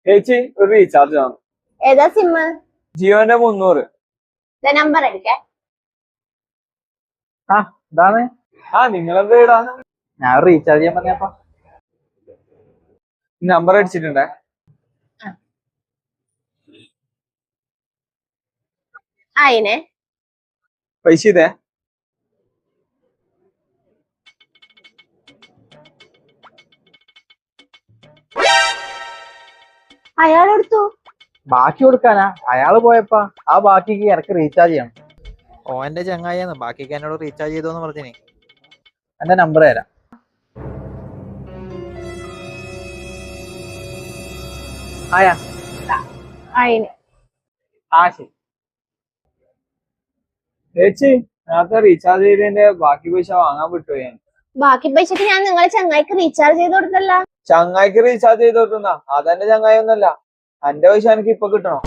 ചേച്ചി ഒരു റീചാർജ് ആണ്. ഏതാ സിമ്മ്? ജിയോന്റെ 300. നമ്പർ എടുക്കേ. ആ ഇതാണ്. നിങ്ങളെന്താ ഇടാ? ഞാൻ റീചാർജ് ചെയ്യാൻ പറഞ്ഞപ്പ നമ്പർ അടിച്ചിട്ടുണ്ടേ. ആയിനെ പൈസ ഇതേ. അയാളെടുത്തു. ബാക്കി കൊടുക്കാനാ? അയാള് പോയപ്പാ ആ ബാക്കിക്ക് എനക്ക് റീചാർജ് ചെയ്യണം. ഓന്റെ ചങ്ങായിന്ന് ബാക്കിക്ക് എന്നോട് റീചാർജ് ചെയ്തോന്ന് പറഞ്ഞിനി. എന്റെ നമ്പർ തരാം. ആയാ ആയിനെ. ശരി ചേച്ചി, നേരത്തെ റീചാർജ് ചെയ്തതിന്റെ ബാക്കി പൈസ വാങ്ങാൻ വിട്ടുപോയി ഞാൻ. ബാക്കി പൈസക്ക് ഞാൻ നിങ്ങളെ ചങ്ങായിക്ക് റീചാർജ് ചെയ്ത് കൊടുത്തല്ല. ചങ്ങായിക്ക് റീചാർജ് ചെയ്ത് കൊടുക്കുന്ന അതെന്റെ ചങ്ങായി ഒന്നല്ല. എന്റെ പൈസ എനിക്ക് ഇപ്പൊ കിട്ടണം.